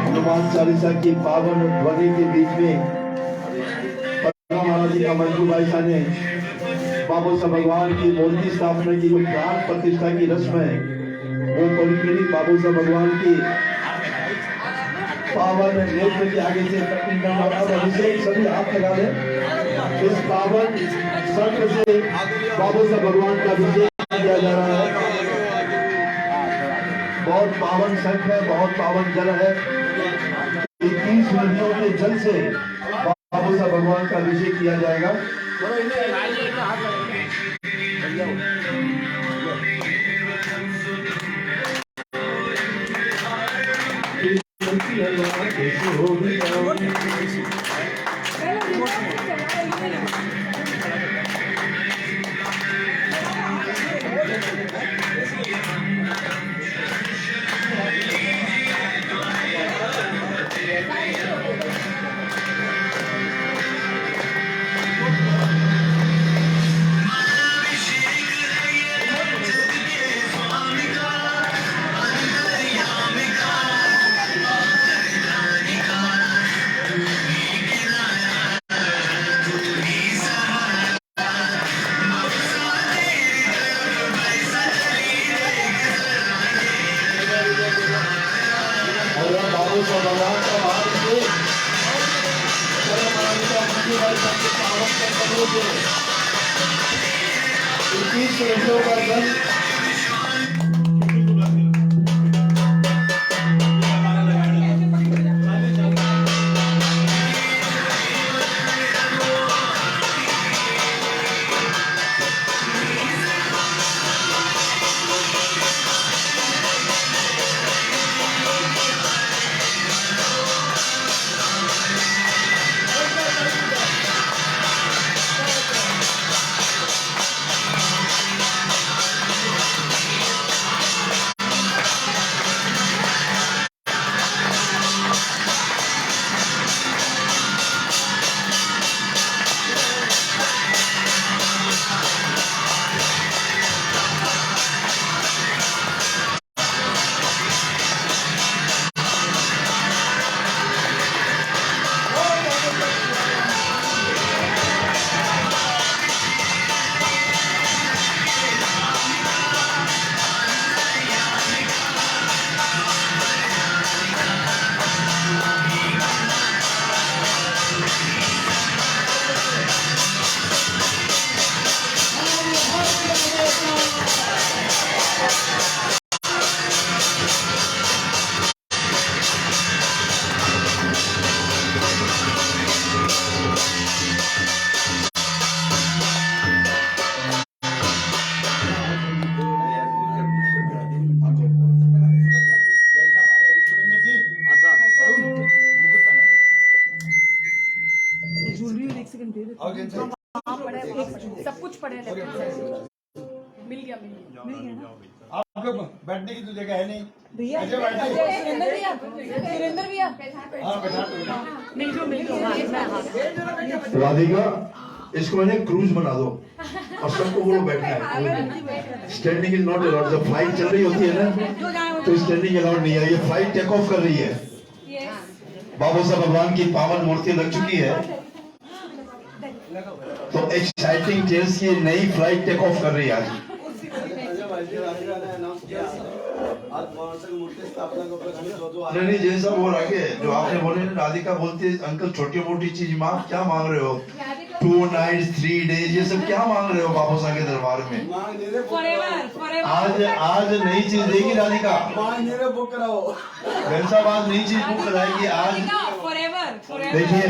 हनुमान चालीसा की पावन ध्वनि के बीच में महाराज जी का मंजू भाई साहब ने बाबू साहब भगवान की मूर्ति स्थापना की जो प्राण प्रतिष्ठा की रस्म है वो पवित्र बाबू साहब भगवान की पावन नेत्र के आगे से अभिषेक सभी हाथ लगा ले। इस पावन संत से बाबू साहब भगवान का अभिषेक किया जा रहा है। बहुत पावन संत है, बहुत पावन जल है। 21 नदियों के जल से बाबू साहब भगवान का अभिषेक किया जाएगा। सब कुछ पड़े मिल गया आप लोग बैठने की तो जगह है नहीं भैया सुरेंद्र भैया मिल गया राधिका इसको मैंने क्रूज बना दो और सबको बोलो बैठना है। Standing is not allowed. जब फ्लाइट चल रही होती है ना तो स्टैंडिंग अलाउड नहीं है। ये फ्लाइट टेक ऑफ कर रही है। बाबू साहब भगवान की पावन मूर्ति लग चुकी है तो एक्साइटिंग टेल्स की नई फ्लाइट टेक ऑफ कर रही है। आज नहीं जैसा वो रखे जो आपने बोले राधिका बोलती है अंकल छोटी मोटी चीज माँ क्या मांग रहे हो 2 nights 3 days ये सब क्या मांग रहे हो बाबू साहब के दरबार में। आज नई चीज देगी राधिका। बहन साहब आज नई चीज बुक कराएगी। आज देखिए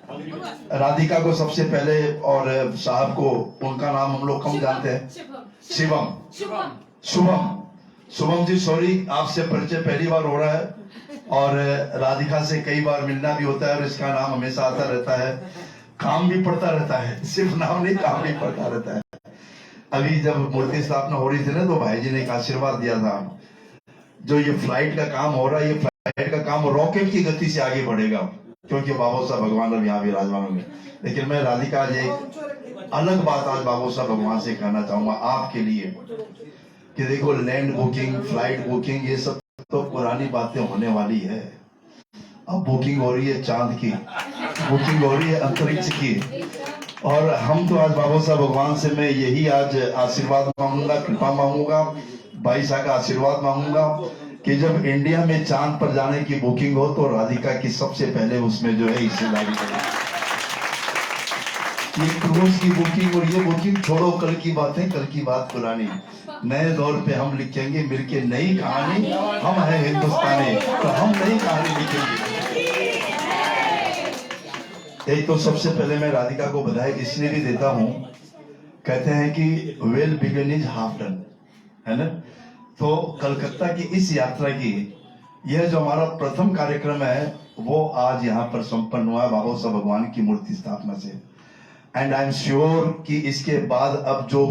राधिका को सबसे पहले और साहब को, उनका नाम हम लोग कम जानते हैं, शिवम, शुभम। शुभम जी सॉरी, आपसे परिचय पहली बार हो रहा है और राधिका से कई बार मिलना भी होता है और इसका नाम हमेशा आता रहता है, काम भी पड़ता रहता है, सिर्फ नाम नहीं काम भी पड़ता रहता है। अभी जब मूर्ति स्थापना हो रही थी ना, तो भाई जी ने एक आशीर्वाद दिया था, जो ये फ्लाइट का काम हो रहा है, ये फ्लाइट का काम रॉकेट की गति से आगे बढ़ेगा, क्योंकि बाबू साहब भगवान अब यहाँ विराजमान होंगे। लेकिन मैं राधिका आज एक अलग बात आज बाबू साहब भगवान से कहना चाहूंगा आपके लिए, कि देखो लैंड बुकिंग, फ्लाइट बुकिंग, ये सब तो पुरानी बातें होने वाली है। अब बुकिंग हो रही है चांद की, बुकिंग हो रही है अंतरिक्ष की। और हम तो आज बाबू साहब भगवान से मैं यही आज आशीर्वाद मांगूंगा, कृपा मांगूंगा, भाई साहब का आशीर्वाद मांगूंगा कि जब इंडिया में चांद पर जाने की बुकिंग हो तो राधिका की सबसे पहले उसमें जो है हिस्सेदारी करें। ये क्रूज की बुकिंग और ये बुकिंग छोड़ो, कल की बातें, कल की बात पुरानी। नए दौर पे हम लिखेंगे मिलके नई कहानी, हम हैं हिंदुस्तानी, तो हम नई कहानी लिखेंगे। एक तो सबसे पहले मैं राधिका को बधाई इसलिए भी देता हूं, कहते हैं कि well begin is half done, है ना। तो कलकत्ता की इस यात्रा की यह जो हमारा प्रथम कार्यक्रम है वो आज यहाँ पर संपन्न हुआ बाबा साहब भगवान की मूर्ति स्थापना से। एंड आई एम श्योर कि इसके बाद अब जो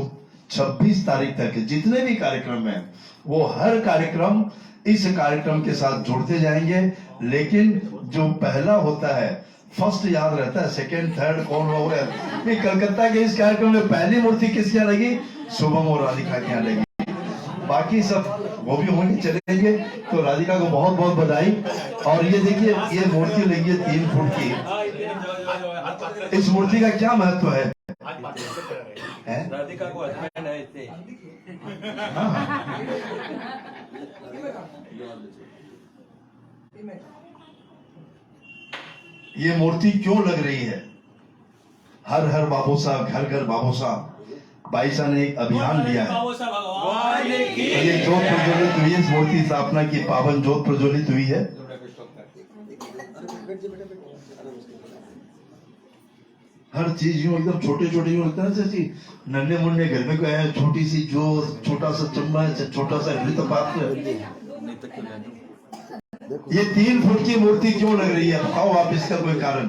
26 तारीख तक जितने भी कार्यक्रम हैं वो हर कार्यक्रम इस कार्यक्रम के साथ जुड़ते जाएंगे। लेकिन जो पहला होता है फर्स्ट याद रहता है, सेकंड थर्ड कौन होगा। कलकत्ता के इस कार्यक्रम में पहली मूर्ति किसके यहाँ लगी? शुभम और राधिका के यहाँ लगी, बाकी सब वो भी होंगे चलेंगे। तो राधिका को बहुत बहुत बधाई। और ये देखिए ये मूर्ति लगी है 3 फुट की। इस मूर्ति का क्या महत्व है? राधिका को हस्बैंड है इससे। ये मूर्ति क्यों लग रही है? हर हर बाबू साहब, घर घर बाबू साहब, भाई साहब ने एक अभियान लिया है। ये जोत प्रज्वलित हुई, इस मूर्ति स्थापना की पावन जोत प्रज्वलित हुई है। हर चीज यूं एकदम छोटे छोटे यूं लगता है जैसे नन्हे मुन्ने घर में कोई है, छोटी सी जोत, छोटा सा चम्मच, छोटा सा घृत पात्र। ये 3 फुट की मूर्ति क्यों लग रही है? बताओ आप इसका कोई कारण।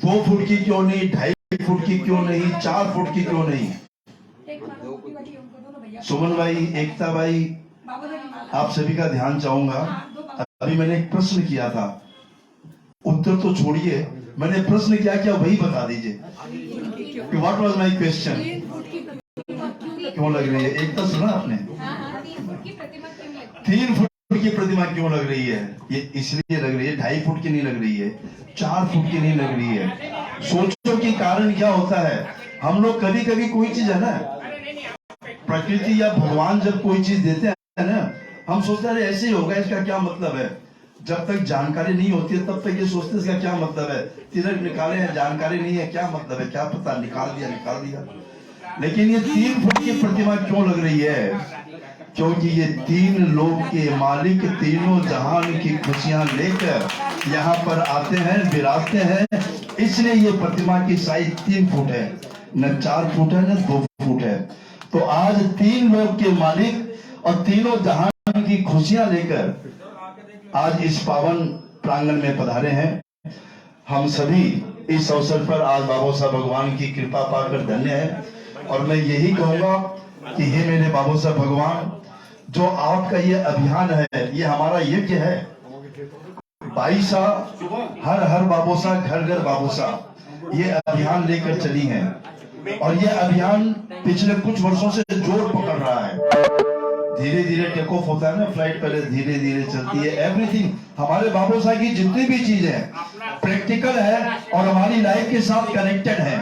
2 फुट की क्यों नहीं, 2.5 फुट की क्यों नहीं, 4 फुट की क्यों नहीं? सुमन भाई, एकता भाई, आप सभी का ध्यान चाहूंगा। अभी मैंने एक प्रश्न किया था, उत्तर तो छोड़िए, मैंने प्रश्न क्या किया वही बता दीजिए। What was my question? क्यों लग रही है? एकता सुना आपने? 3 फुट की प्रतिमा क्यों लग रही है? ये इसलिए लग रही है, 2.5 फुट की नहीं लग रही है, 4 फुट की नहीं लग रही है। सोचो कि कारण क्या होता है। हम लोग कभी कभी कोई चीज है ना, प्रकृति या भगवान जब कोई चीज देते हैं ना, हम सोचते हैं ऐसे ही होगा, इसका क्या मतलब है। जब तक जानकारी नहीं होती है तब तक ये सोचते इसका क्या मतलब है। तिलक निकाले हैं, जानकारी नहीं है, क्या मतलब है, क्या पता, निकाल दिया। लेकिन ये 3 फुट की प्रतिमा क्यों लग रही है? क्योंकि ये 3 लोक के मालिक तीनों जहान की खुशियां लेकर यहाँ पर आते हैं, विराजते हैं, इसलिए ये प्रतिमा की साइज 3 फुट है, न 4 फुट है न 2 फुट है। तो आज 3 लोक के मालिक और तीनों जहान की खुशियां लेकर आज इस पावन प्रांगण में पधारे हैं। हम सभी इस अवसर पर आज बाबू साहब भगवान की कृपा पाकर धन्य है। और मैं यही कहूंगा कि हे मेरे बाबू साहब भगवान, जो आपका ये अभियान है, ये हमारा यज्ञ है। भाई साहब हर हर बाबू साहब, घर घर बाबू साहब, ये अभियान लेकर चली हैं और ये अभियान पिछले कुछ वर्षों से जोर पकड़ रहा है। धीरे धीरे टेक ऑफ होता है ना फ्लाइट, पहले धीरे धीरे चलती है। एवरीथिंग हमारे बाबू साहब की जितनी भी चीज है प्रैक्टिकल है और हमारी लाइफ के साथ कनेक्टेड है।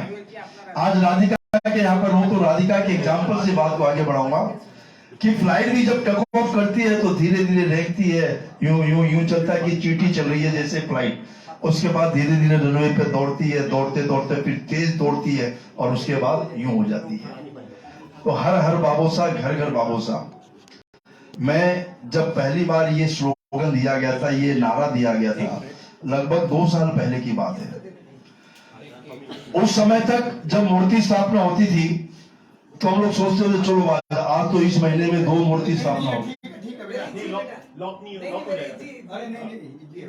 आज राधिका के यहाँ पर हूं तो राधिका के एग्जाम्पल से बात को आगे बढ़ाऊंगा कि फ्लाइट भी जब टेक ऑफ करती है तो धीरे धीरे रेंगती है, यूं चलता है कि चींटी चल रही है जैसे फ्लाइट। उसके बाद धीरे धीरे रनवे पे दौड़ती है, दौड़ते दौड़ते फिर तेज दौड़ती है और उसके बाद यूं हो जाती है। तो हर हर बाबू साहब, घर घर बाबू साहब। मैं जब पहली बार ये स्लोगन दिया गया था, ये नारा दिया गया था, लगभग 2 साल पहले की बात है। उस समय तक जब मूर्ति स्थापना होती थी तो हम लोग सोचते थे चलो आज तो इस महीने में 2 मूर्ति स्थापना होगी। ठीक है बेटा। नहीं लॉक नहीं हो जाएगा। अरे नहीं जी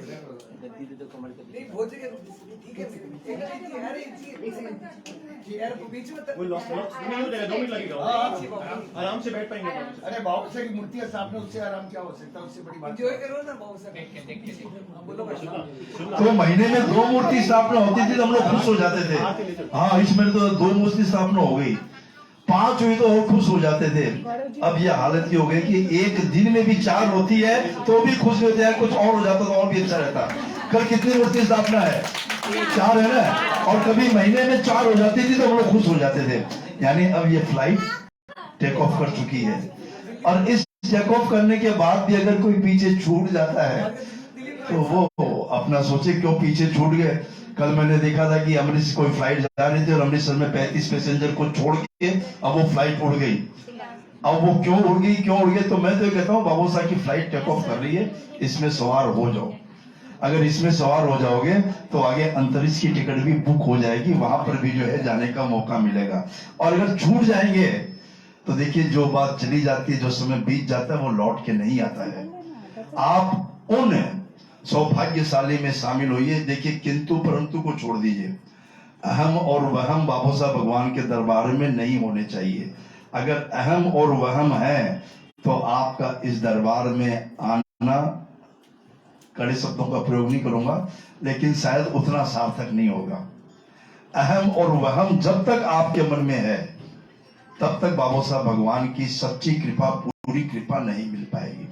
नहीं बहुत जगह ठीक है अरे जी यार बीच में वो लॉक नहीं हो जाएगा, 2 मिनट लगेगा। आराम से बैठ पाएंगे। अरे बाबू से की मूर्ति स्थापना उससे आराम क्या हो सकता है, उससे बड़ी बात एंजॉय करो ना बहुत सारा बोलो तो महीने में 2 मूर्ति स्थापना होती थी तो हम लोग खुश हो जाते थे। हाँ इस महीने तो 2 मूर्ति स्थापना हो गई, 5 हुई तो और खुश हो जाते थे। अब ये हालत ये हो गई कि एक दिन में भी 4 होती है तो भी खुश होते हैं, कुछ और हो जाता तो और भी अच्छा रहता। कल कितनी मूर्ति स्थापना है? 4 है ना, और कभी महीने में 4 हो जाती थी तो हम लोग खुश हो जाते थे। यानी अब ये फ्लाइट टेक ऑफ कर चुकी है, और इस टेक ऑफ करने के बाद भी अगर कोई पीछे छूट जाता है तो वो अपना सोचे क्यों पीछे छूट गए। कल मैंने देखा था कि अमृतसर कोई फ्लाइट जा रही थी और अमृतसर में 35 पैसेंजर को छोड़ के अब वो फ्लाइट उड़ गई। अब वो क्यों उड़ गई तो मैं तो कहता हूँ बाबू साहब की फ्लाइट टेक ऑफ कर रही है, इसमें सवार हो जाओ। अगर इसमें सवार हो जाओगे तो आगे अंतरिक्ष की टिकट भी बुक हो जाएगी, वहां पर भी जो है जाने का मौका मिलेगा। और अगर छूट जाएंगे तो देखिए जो बात चली जाती है, जो समय बीत जाता है वो लौट के नहीं आता है। आप उन सौभाग्यशाली में शामिल होइए। देखिए किंतु परंतु को छोड़ दीजिए, अहम और वहम बाबू साहब भगवान के दरबार में नहीं होने चाहिए। अगर अहम और वहम है तो आपका इस दरबार में आना, कड़े शब्दों का प्रयोग नहीं करूंगा, लेकिन शायद उतना सार्थक नहीं होगा। अहम और वहम जब तक आपके मन में है तब तक बाबू साहब भगवान की सच्ची कृपा, पूरी कृपा नहीं मिल पाएगी।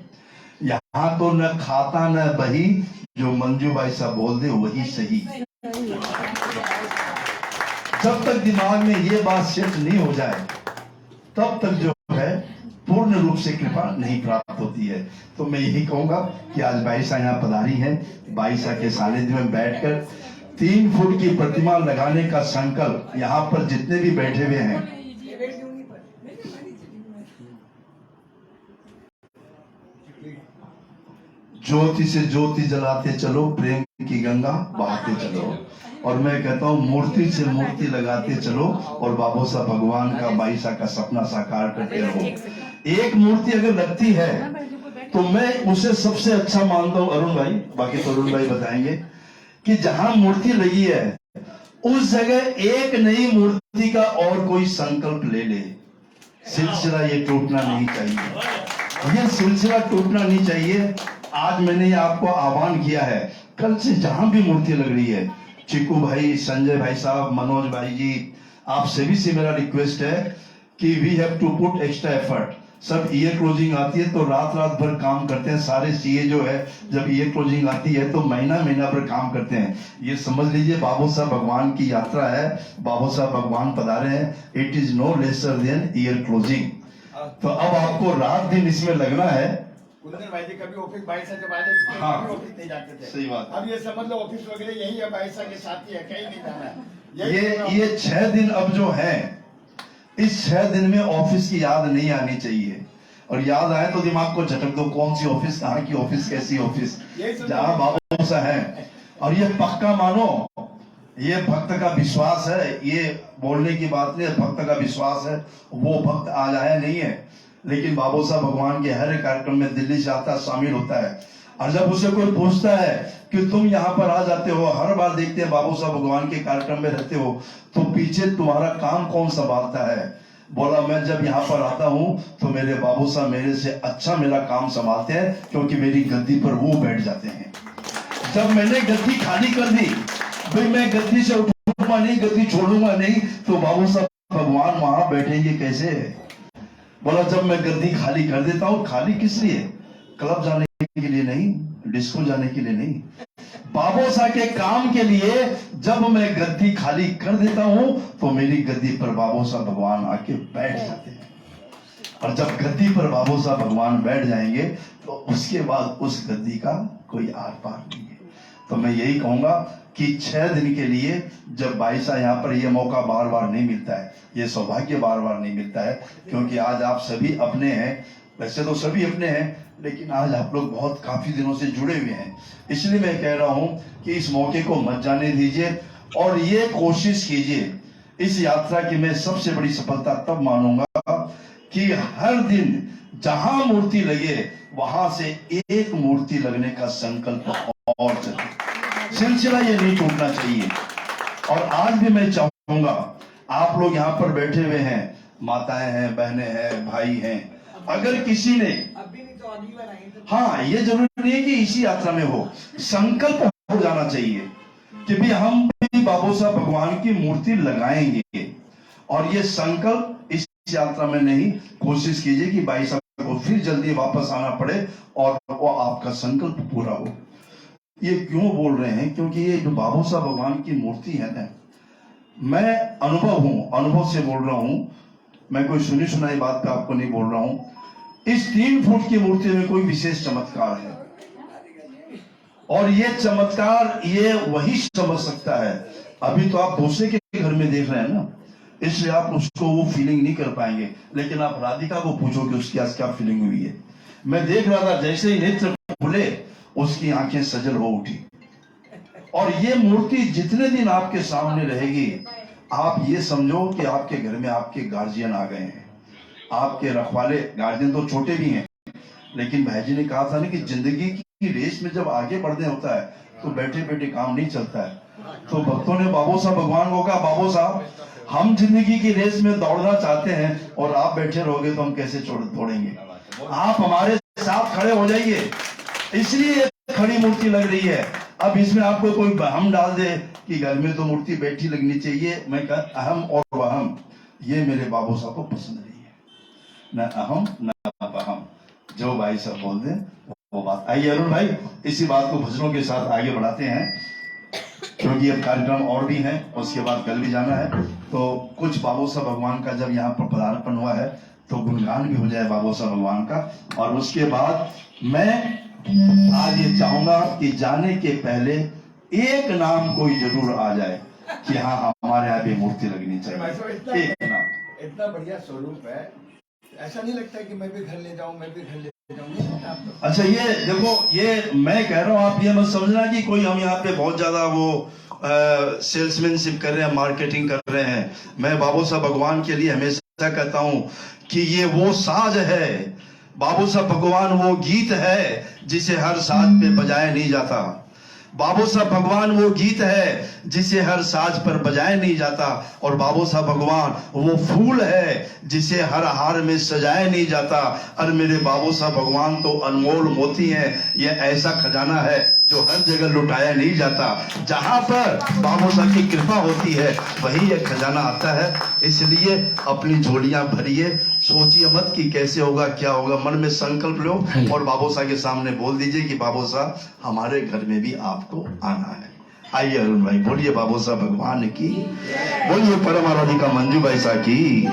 यहाँ तो न खाता न बही, जो मंजू भाई साहब बोल दे वही सही। जब तक दिमाग में ये बात सेट नहीं हो जाए तब तक जो है पूर्ण रूप से कृपा नहीं प्राप्त होती है। तो मैं यही कहूंगा कि आज बाईसा यहाँ पधारी है, बाईसा के सानिध्य में बैठकर 3 फुट की प्रतिमा लगाने का संकल्प यहाँ पर जितने भी बैठे हुए हैं, ज्योति से ज्योति जलाते चलो, प्रेम की गंगा बहाते चलो। और मैं कहता हूँ मूर्ति से मूर्ति लगाते चलो और बाबू साहब भगवान का बाईसा का सपना साकार करते रहो। एक मूर्ति अगर लगती है तो मैं उसे सबसे अच्छा मानता हूँ अरुण भाई, बाकी तो अरुण भाई बताएंगे, कि जहां मूर्ति लगी है उस जगह एक नई मूर्ति का और कोई संकल्प ले ले। सिलसिला ये टूटना नहीं चाहिए, ये सिलसिला टूटना नहीं चाहिए। आज मैंने आपको आह्वान किया है, कल से जहां भी मूर्ति लग रही है, चिकू भाई, संजय भाई साहब, मनोज भाई जी, आप सभी से मेरा रिक्वेस्ट है कि we have to put extra effort. सब ईयर क्लोजिंग आती है तो रात भर काम करते हैं सारे सीए जो है, जब ईयर क्लोजिंग आती है तो महीना भर काम करते हैं। ये समझ लीजिए बाबू साहब भगवान की यात्रा है, बाबू साहब भगवान पधारे हैं, it is no lesser than year closing. तो अब आपको रात दिन इसमें लगना है। कुंदन भाई जी कभी ऑफिस बाईसा के बाद हाँ, ऑफिस नहीं जाते थे। सही बात। अब ये समझ लो ऑफिस वगैरह यही है, बाईसा के साथ ही है, कहीं नहीं जाना है। ये 6 दिन अब जो है, इस 6 दिन में ऑफिस की याद नहीं आनी चाहिए, और याद आए तो दिमाग को झटक दो, कौन सी ऑफिस, कहाँ की ऑफिस, कैसी ऑफिस, जहाँ बाबू साहब है। और ये पक्का मानो, ये भक्त का विश्वास है, ये बोलने की बात नहीं है, भक्त का विश्वास है। वो भक्त आज आया नहीं है, लेकिन बाबू साहब भगवान के हर कार्यक्रम में दिल्ली से आता, शामिल होता है। और जब उसे कोई पूछता है कि तुम यहाँ पर आ जाते हो, हर बार देखते हैं बाबू साहब भगवान के कार्यक्रम में रहते हो, तो पीछे तुम्हारा काम कौन संभालता है? बोला मैं जब यहाँ पर आता हूँ तो मेरे बाबू साहब मेरे से अच्छा मेरा काम संभालते हैं, क्योंकि मेरी गद्दी पर वो बैठ जाते हैं। जब मैंने गद्दी खाली कर दी, भाई मैं गद्दी से उठूंगा नहीं, गद्दी छोड़ूंगा नहीं, तो बाबू साहब भगवान वहां बैठेंगे कैसे? बोला जब मैं गद्दी खाली कर देता हूँ, खाली किस लिए? क्लब जाने के लिए नहीं, डिस्को जाने के लिए नहीं, बाबू साहब के काम के लिए। जब मैं गद्दी खाली कर देता हूं तो मेरी गद्दी पर बाबू साहब भगवान आके बैठ जाते हैं। और जब गद्दी पर बाबू साहब भगवान बैठ जाएंगे तो उसके बाद उस गद्दी का कोई आर पार नहीं है। तो मैं यही कहूंगा कि 6 दिन के लिए जब बाईसा यहाँ पर यह मौका बार बार नहीं मिलता है, ये सौभाग्य बार बार नहीं मिलता है, क्योंकि आज आप सभी अपने हैं। वैसे तो सभी अपने हैं, लेकिन आज आप लोग बहुत काफी दिनों से जुड़े हुए हैं। इसलिए मैं कह रहा हूं कि इस मौके को मत जाने दीजिए। और ये कोशिश कीजिए इस यात्रा की मैं सबसे बड़ी सफलता तब मानूंगा कि हर दिन जहां मूर्ति लगे वहां से एक मूर्ति लगने का संकल्प और चले। सिलसिला ये नहीं टूटना चाहिए। और आज भी मैं चाहूंगा आप लोग यहाँ पर बैठे हुए हैं, माताएं हैं, बहनें हैं, भाई हैं, अगर किसी ने अभी नहीं तो अगली बार आएंगे। हाँ, ये जरूरी नहीं है कि इसी यात्रा में हो, संकल्प हो जाना चाहिए कि भी हम भी बाबू साहब भगवान की मूर्ति लगाएंगे। और ये संकल्प इस यात्रा में नहीं, कोशिश कीजिए कि भाई साहब को फिर जल्दी वापस आना पड़े और वो आपका संकल्प पूरा हो। ये क्यों बोल रहे हैं? क्योंकि ये जो बाबू साहब भगवान की मूर्ति है ना, मैं अनुभव से बोल रहा हूं, मैं कोई सुनी सुनाई बात पे आपको नहीं बोल रहा हूं। इस 3 फुट की मूर्ति में कोई विशेष चमत्कार है और ये चमत्कार ये वही समझ सकता है। अभी तो आप दूसरे के घर में देख रहे हैं ना, इसलिए आप उसको वो फीलिंग नहीं कर पाएंगे, लेकिन आप राधिका को पूछो कि उसकी आज क्या फीलिंग हुई है। मैं देख रहा था जैसे ही नेत्र खुले उसकी आंखें सजल हो उठी। और ये मूर्ति जितने दिन आपके सामने रहेगी, आप ये समझो कि आपके घर में आपके गार्जियन आ गए हैं, आपके रखवाले। गार्जियन तो छोटे भी हैं, लेकिन भाई जी ने कहा था ना कि जिंदगी की रेस में जब आगे बढ़ने होता है तो बैठे बैठे काम नहीं चलता है। तो भक्तों ने बाबू साहब भगवान को कहा, बाबू साहब हम जिंदगी की रेस में दौड़ना चाहते हैं और आप बैठे रहोगे तो हम कैसे दौड़ेंगे, आप हमारे साथ खड़े हो जाइए। इसलिए खड़ी मूर्ति लग रही है। अब इसमें आपको कोई बहम डाल दे कि घर में तो मूर्ति बैठी लगनी चाहिए, मैं कह अहम और वहम ये मेरे बाबू साहब को पसंद नहीं है, न अहम न वहम, जो भाई साहब बोल दे वो बात। आइए अरुण भाई, इसी बात को भजनों के साथ आगे बढ़ाते हैं, क्योंकि अब कार्यक्रम और भी हैं, उसके बाद कल भी जाना है। तो कुछ बाबू साहब भगवान का जब यहाँ पर पदार्पण हुआ है तो गुणगान भी हो जाए बाबू साहब भगवान का। और उसके बाद मैं आज ये चाहूंगा कि जाने के पहले एक नाम कोई जरूर आ जाए कि हाँ हमारे यहाँ भी मूर्ति लगनी चाहिए। एक नाम इतना बढ़िया स्वरूप है, ऐसा नहीं लगता कि मैं भी घर ले जाऊं, मैं भी घर ले जाऊं। अच्छा, ये देखो, ये मैं कह रहा हूँ, आप ये मत समझना कि कोई हम यहाँ पे बहुत ज्यादा वो सेल्समैनशिप कर रहे हैं, मार्केटिंग कर रहे हैं। मैं बाबू साहब भगवान के लिए हमेशा कहता हूँ कि ये वो साज है, बाबू साहब भगवान वो गीत है जिसे हर साज पे बजाया नहीं जाता। बाबू साहब भगवान वो गीत है जिसे हर साज पर बजाया नहीं जाता। और बाबू साहब भगवान वो फूल है जिसे हर हार में सजाया नहीं जाता। और मेरे बाबू साहब भगवान तो अनमोल मोती हैं, ये ऐसा खजाना है जो हर जगह लुटाया नहीं जाता। जहां पर बाबू साहब की कृपा होती है वही ये खजाना आता है। इसलिए अपनी झोलियां भरिए, सोचिए मत कि कैसे होगा क्या होगा, मन में संकल्प लो और बाबू साहब के सामने बोल दीजिए कि बाबू साहब हमारे घर में भी आपको आना है। आइए अरुण भाई, बोलिए बाबू साहब भगवान की, बोलिए परम आराधिका मंजू भाई साहब की।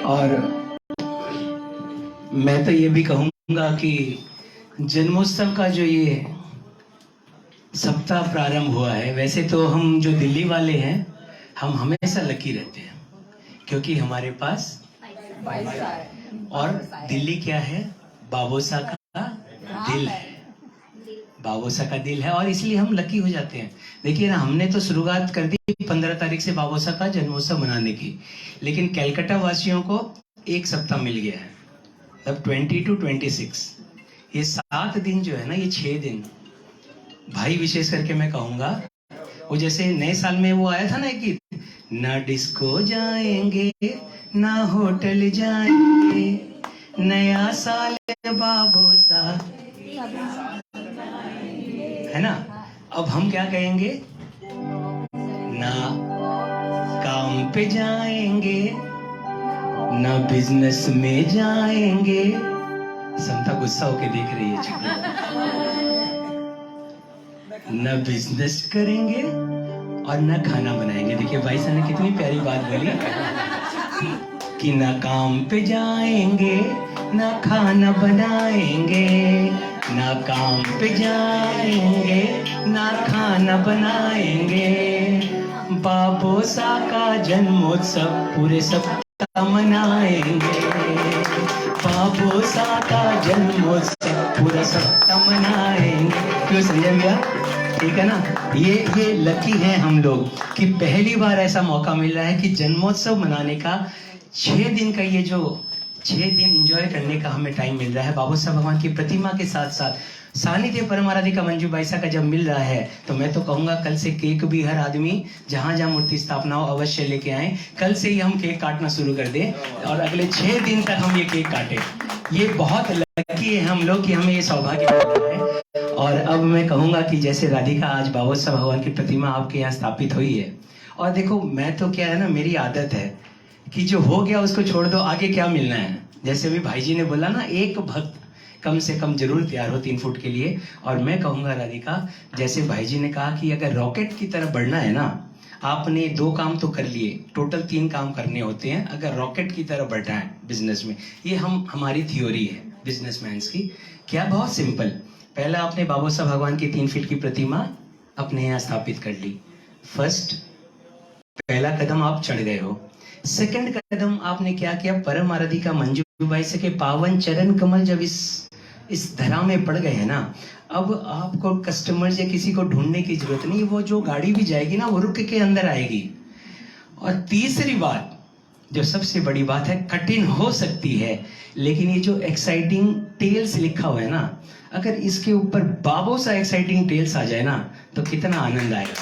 और मैं तो ये भी कहूंगा कि जन्मोत्सव का जो ये सप्ताह प्रारंभ हुआ है, वैसे तो हम जो दिल्ली वाले हैं हम हमेशा लकी रहते हैं, क्योंकि हमारे पास और दिल्ली क्या है, बाबोसा का दिल है, बाबोसा का दिल है, और इसलिए हम लकी हो जाते हैं। देखिए ना, हमने तो शुरुआत कर दी 15 तारीख से बाबोसा का जन्मोत्सव मनाने की, लेकिन कैलकाटा वासियों को एक सप्ताह मिल गया है, तब 20 to 26 ये 7 दिन जो है ना, ये 6 दिन भाई विशेष करके मैं कहूंगा, वो जैसे नए साल में वो आया था ना एक गीत, ना डिस्को जाएंगे ना होटल जाएंगे, नया साल बाबोसा, है ना। अब हम क्या कहेंगे, ना काम पे जाएंगे ना बिजनेस में जाएंगे। समता गुस्सा होके देख रही है, न बिजनेस करेंगे और न खाना बनाएंगे। देखिए भाई साहब ने कितनी प्यारी बात बोली कि न काम पे जाएंगे न खाना बनाएंगे, न काम पे जाएंगे न खाना बनाएंगे। बाबोसा का जन्मोत्सव पूरे सप्ताह मनाएंगे, बाबोसा का जन्मोत्सव पूरा सप्ताह मनाएंगे। क्यों संजय भैया, ठीक है ना। ये लकी हैं हम लोग कि पहली बार ऐसा मौका मिल रहा है कि जन्मोत्सव मनाने का 6 दिन का ये जो 6 दिन एंजॉय करने का हमें टाइम मिल रहा है बाबू साहब भगवान की प्रतिमा के साथ साथ सानिध्य परमाराधिका मंजू बाईसा का जब मिल रहा है तो मैं तो कहूंगा कल से केक भी हर आदमी जहां जहां मूर्ति स्थापना हो अवश्य लेके आए। कल से ही हम केक काटना शुरू कर दें और अगले 6 दिन तक हम ये केक काटें। ये बहुत लकी है हम लोग कि हमें ये सौभाग्य मिल रहा है। और अब मैं कहूंगा कि जैसे राधिका आज बाबू साहब भगवान की प्रतिमा आपके यहाँ स्थापित हुई है और देखो मैं तो क्या है ना, मेरी आदत है कि जो हो गया उसको छोड़ दो, आगे क्या मिलना है। जैसे अभी भाई जी ने बोला ना, एक भक्त कम से कम जरूर तैयार हो 3 फुट के लिए। और मैं कहूंगा राधिका, जैसे भाई जी ने कहा कि अगर रॉकेट की तरह बढ़ना है ना, आपने 2 काम तो कर लिए, टोटल 3 काम करने होते हैं अगर रॉकेट की तरह बढ़ना है बिजनेस में। ये हमारी थ्योरी है बिजनेसमैन्स की। क्या, बहुत सिंपल। पहला आपने बाबू साहब भगवान की 3 फीट की प्रतिमा अपने यहाँ स्थापित कर ली। फर्स्ट, पहला कदम आप चढ़ गए हो। सेकंड कदम आपने क्या किया, परम आराधिका मंजू बाई से के पावन चरण कमल जब इस धरा में पड़ गए हैं ना, अब आपको कस्टमर या किसी को ढूंढने की जरूरत नहीं। वो जो गाड़ी भी जाएगी ना वो रुक के अंदर आएगी। और तीसरी बात, जो सबसे बड़ी बात है, कठिन हो सकती है लेकिन ये जो एक्साइटिंग टेल्स लिखा हुआ है ना, अगर इसके ऊपर बाबू सा एक्साइटिंग टेल्स आ जाए ना तो कितना आनंद आएगा,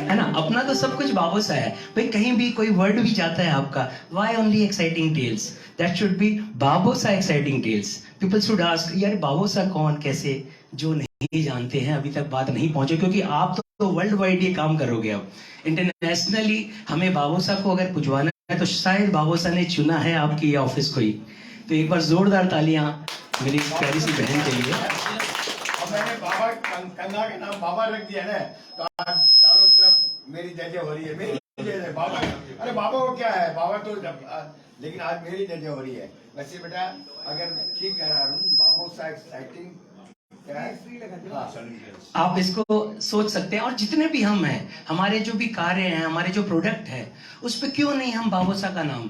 है ना। अपना तो सब कुछ बाबू सा है भाई, कहीं भी कोई वर्ड भी जाता है आपका, why only exciting tales, that should be बाबू सा exciting tales. People should ask, यार बाबू सा कौन, कैसे, जो नहीं जानते हैं अभी तक बात नहीं पहुंचे, क्योंकि आप तो वर्ल्ड वाइड ये काम करोगे। अब इंटरनेशनली हमें बाबू सा को अगर पुजवाना है तो शायद बाबू सा ने चुना है आपकी ऑफिस को ही। तो एक बार जोरदार तालियां मेरी प्यारी सी बहन के लिए। मैंने बाबा गंगा के नाम बाबा रख दिया ना, तो आज चारों तरफ मेरी जय हो रही है, मेरी जय बाबा। अरे बाबा को क्या है, बाबा तो लेकिन आज मेरी जय हो रही है। वैसे बेटा अगर ठीक कह रहा हूँ, बाबू सा एक्साइटिंग क्या है, आप इसको सोच सकते हैं। और जितने भी हम हैं, हमारे जो भी कार्य हैं, हमारे जो प्रोडक्ट है, उस पर क्यों नहीं हम बाबू सा का नाम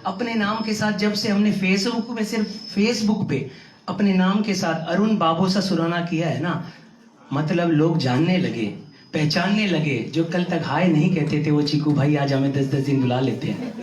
अपने नाम के साथ, जब से हमने फेसबुक में, सिर्फ फेसबुक पे अपने नाम के साथ अरुण बाबू सा सुराना किया है ना, मतलब लोग जानने लगे, पहचानने लगे। जो कल तक हाय नहीं कहते थे, वो चीकू भाई आज हमें 10-10 दिन बुला लेते हैं।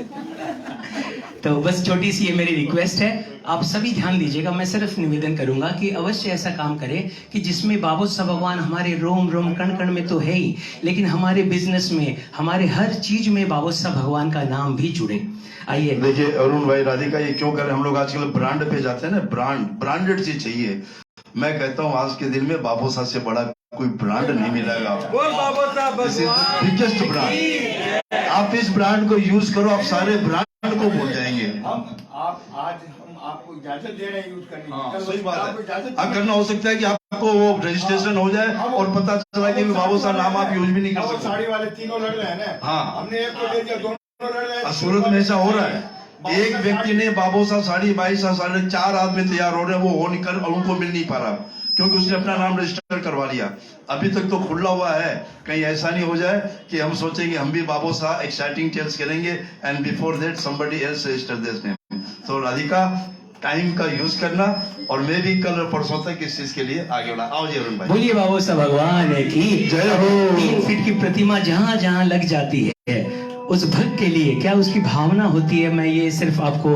तो बस छोटी सी ये मेरी रिक्वेस्ट है, आप सभी ध्यान दीजिएगा। मैं सिर्फ निवेदन करूंगा कि अवश्य ऐसा काम करें कि जिसमें बाबू साहब भगवान हमारे रोम रोम कण कण में तो है ही, लेकिन हमारे बिजनेस में, हमारे हर चीज में बाबू साहब भगवान का नाम भी जुड़े। आइए देखिए अरुण भाई, राधिका, ये क्यों कर रहे हैं, हम लोग आजकल ब्रांड पे जाते हैं ना, ब्रांडेड चीज चाहिए। मैं कहता हूँ आज के दिन में बाबू साहब से बड़ा कोई ब्रांड नहीं मिलेगा आपको। बिगेस्ट ब्रांड, आप इस ब्रांड को यूज करो, आप सारे ब्रांड को भूल जाएंगे। हम आपको इजाजत दे रहे हैं यूज करने की। सही बात है। अब करना हो सकता है कि आपको वो रजिस्ट्रेशन हो जाए और पता चला कि बाबू साहब नाम आप यूज भी नहीं कर सकते। साड़ी वाले तीनों लड़ रहे हैं ना, हाँ, हमने एक को दे दिया, दोनों लड़ रहे हैं। सूरत में ऐसा हो रहा है, एक व्यक्ति ने बाबू साहब साड़ी, बाई साहब साड़ी, 4 आदमी तैयार हो रहे हैं, वो हो निकल और उनको मिल नहीं पा रहा क्योंकि उसने अपना नाम रजिस्टर करवा लिया। अभी तक तो खुला हुआ है, कहीं ऐसा नहीं हो जाए कि हम सोचें कि हम भी बाबू साहब एक्साइटिंग टेल्स करेंगे and before that somebody else resistor this name. तो राधिका, टाइम का यूज करना, और मैं भी कल और परसों तक इस चीज के लिए आगे बढ़ा। आओ जी अरुण भाई, बोलिए बाबू साहब भगवान की जय हो। 3 फीट की प्रतिमा जहां जहां लग जाती है, उस भक्त के लिए क्या उसकी भावना होती है, मैं ये सिर्फ आपको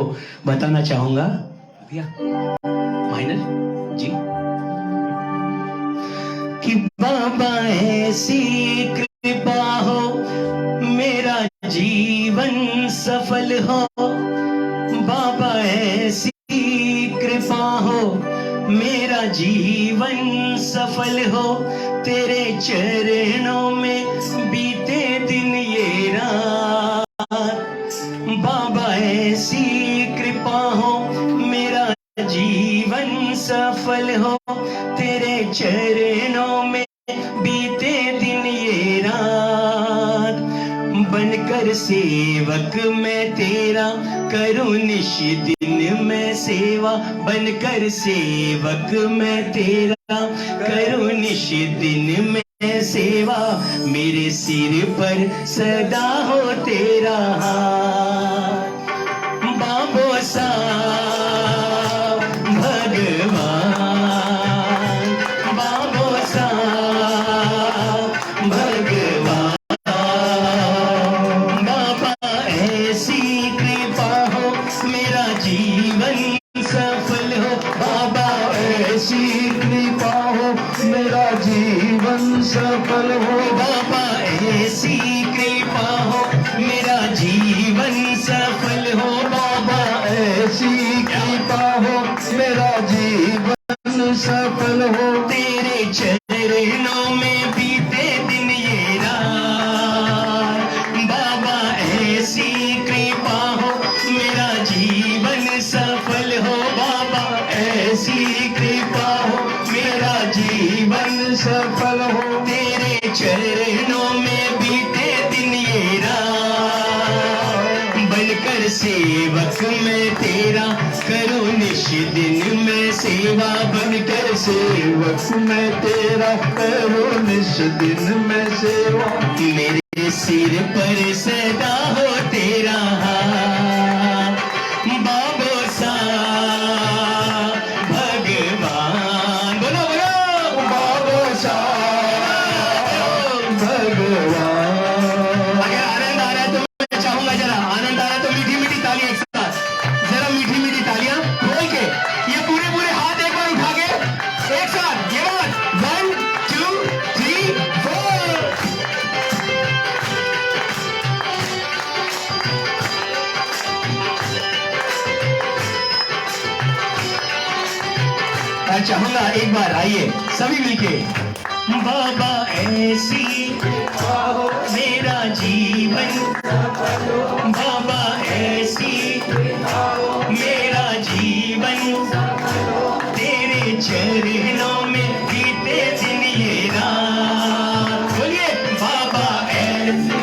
बताना चाहूंगा। भैया माइनर जी, कि बाबा ऐसी कृपा हो, मेरा जीवन सफल हो, बाबा ऐसी कृपा हो, मेरा जीवन सफल हो, तेरे चरणों में बीते दिन ये रात, बाबा ऐसी कृपा हो, मेरा जीवन सफल हो, तेरे चरणों में बीते दिन ये रात, बनकर सेवक मैं तेरा करूं निश दिन मैं सेवा, बनकर सेवक मैं तेरा करूं निश दिन में सेवा, मेरे सिर पर सदा हो तेरा हाथ, बाबू साहब भगवान ऐसी कृपा हो मेरा जीवन सफल हो। बाबा ऐसी कृपा हो मेरा जीवन सफल हो। बाबा ऐसी कृपा हो मेरा जीवन सफल हो। तेरे चरणों में बीते दिन ये रात। बाबा ऐसी कृपा हो मेरा जीवन सफल हो। बाबा ऐसी कृपा हो मेरा जीवन सफल हो। तेरे चरणों में बीते दिन ये रात। बनकर सेवक मैं तेरा करूं निश दिन में सेवा। बनकर सेवक मैं तेरा करूं निश दिन में सेवा। मेरे सिर पर सदा हो तेरा हाथ। बाबो सा भगवान बोलो बोलो बाबा भगवान। अगर आनंद आ रहा है तो मैं चाहूंगा जरा आनंद आ रहा है तो मीठी मीठी तालियां एक साथ। जरा मीठी मीठी तालियां खोल के ये पूरे पूरे हाथ एक बार उठा के एक साथ ये बात 1 2 3 4। मैं चाहूंगा एक बार आइए सभी मिलके। बाबा ऐसी मेरा जीवन। बाबा ऐसी मेरा जीवन। तेरे चरणों में बीते दिन ये रात। बोलिए बाबा ऐसी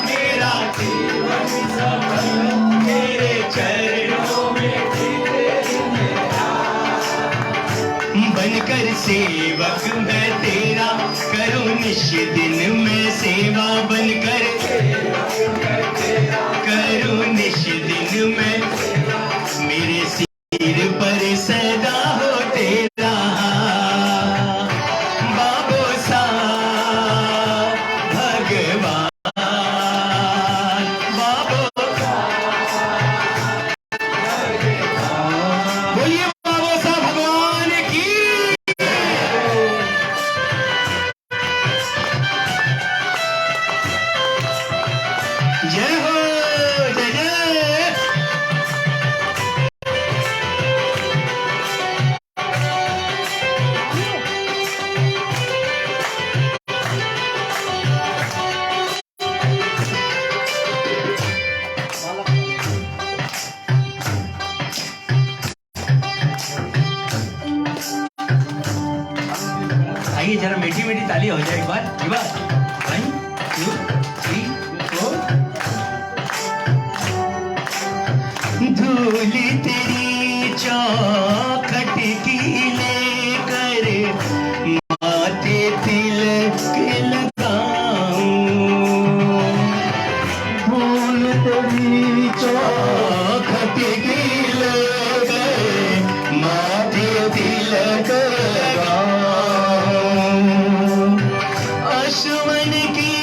मेरा जीवन सफल। तेरे चरणों में बनकर सेवक मैं तेरा करूं निश दिन में सेवा। बनकर करूं निश दिन में मेरे सिर पर सदा हो तेरा बाबो सा भगवान। बाबो बोलिए बाबो सा भगवान की। जय हो जय जय। आइए जरा मीठी मीठी ताली हो जाए एक बार। 1 2 3 4। धूल तेरी चौखट की लेकर माथे तिलक लगाऊं। फूल तेरी चौखट की लेकर माथे तिलक अश्वन की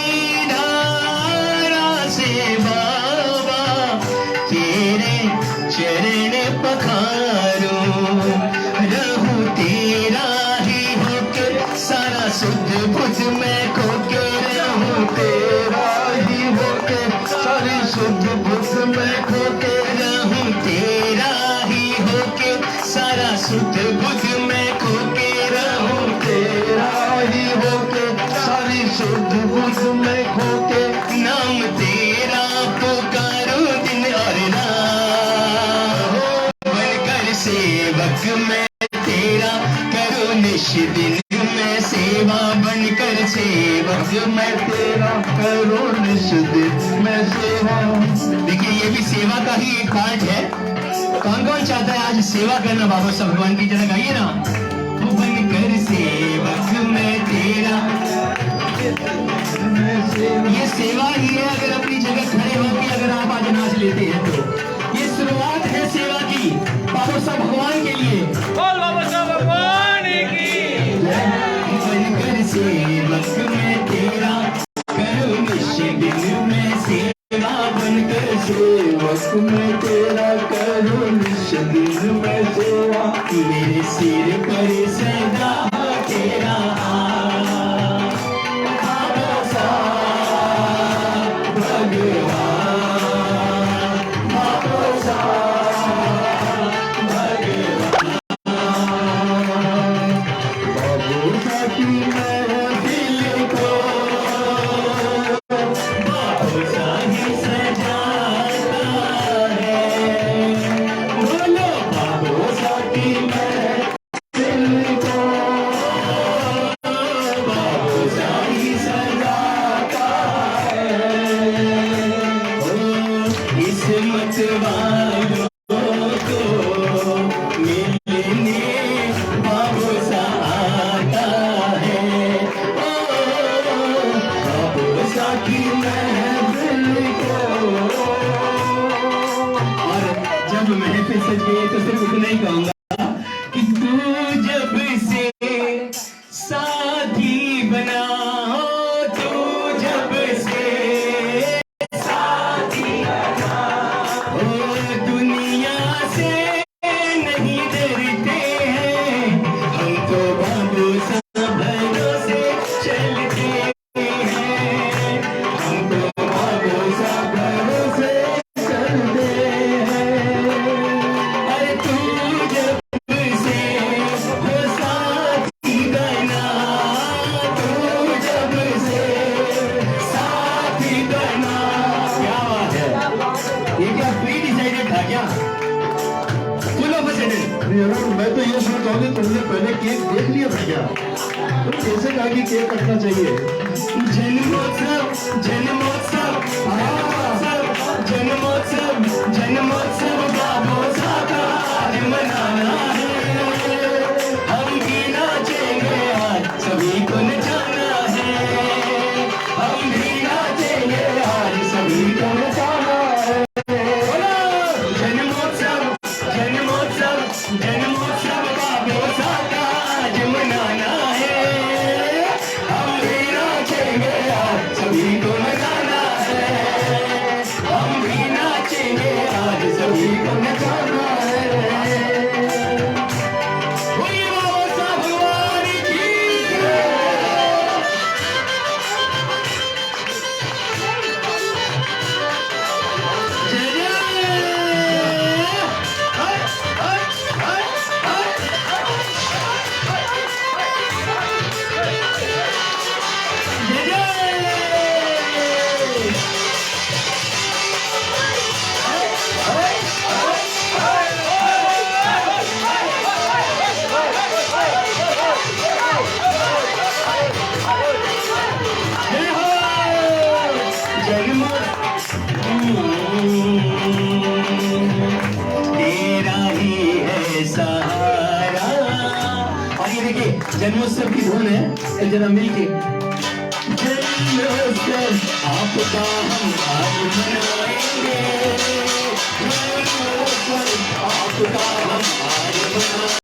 धारा से बाबा तेरे चरण पखारूं। रहूं तेरा ही होकर सारा सुध बुध मैं खोके। रहूं तेरा ही होके सारी शुद्ध बुद्ध में खोके। रहूं तेरा ही होके सारा सुध बुध मैं खोके। रहूं तेरा ही होके सारी शुद्ध बुद्ध में खोके। नाम तेरा पुकारूं दिन और रात। बनकर सेवक मैं तेरा करूं निश दिन में सेवा। बनकर सेवक मैं तेरा करूं निश दिन में सेवा। देखिए ये भी सेवा का ही एक पार्ट है। कौन कौन चाहता है आज सेवा करना बाबा साहब भगवान की? जरा गाइए ना। वो बनकर सेवक मैं तेरा। ये सेवा ही है। अगर अपनी जगह खड़े होकर अगर आप आज नाच लेते हैं तो ये शुरुआत है सेवा की बाबा साहब भगवान के लिए। बोल बाबा साहब भगवान की। बनकर सेवक मैं तेरा करूं निश दिन में सेवा। बनकर सेवक मैं तेरा करूं निश दिन मैं तेरा, मेरे सिर पर सदा तेरा भरोसा भगवान, भरोसा भगवान, भरोसा की महफिल को भरोसा ही सजाता है। बोलो भरोसा की महफिल को भरोसा ही सजाता है। ओ किस्मत वालों को मिलने भरोसा आता है। ओ भरोसा की महफिल को। और जब महफिल सज गई तो सिर्फ इतना ही कहूंगा कि तू जब से साथी बना हो, तू जब से साथी बना हो, दुनिया से नहीं डरते हैं हम तो भरोसा भरोसे चलते हैं, हम तो भरोसा भरोसे चलते हैं। अरे तू जब से हो साथी बना, तू जब से साथी बना। क्या बात है, ये क्या प्री डिसाइडेड था क्या? फुल ऑफ सडन यार मैं तो ये सोच रहा हूँ तुमने पहले केक देख लिया था क्या? तुम कैसे कहा कि केक कटना चाहिए? जन्मोत्सव जन्मोत्सव जन्मोत्सव जन्मोत्सव बाबोसा का आज मनाना है। हम भी नाचेंगे आज, सभी को नचाना है। हम भी नाचेंगे आज, सभी को नचाना है। बोलो जन्मोत्सव जन्मोत्सव जन्मोत्सव बाबोसा का आज मनाना है। हम भी नाचेंगे आज, सभी को नचाना है। हम भी नाचेंगे आज, सभी को नचाना है। बोलिए बाबोसा भगवान की जय। जय जय। हाय हाय हाय हाय। जय जय। जय हो जन्म तेरा ही है सहारा। और ये देखिए जन्मोत्सव की धुन है, एक जरा मिलके जन्मोत्सव आपका हम आज मनाएंगे, जन्मोत्सव आपका हम आज मनाएंगे।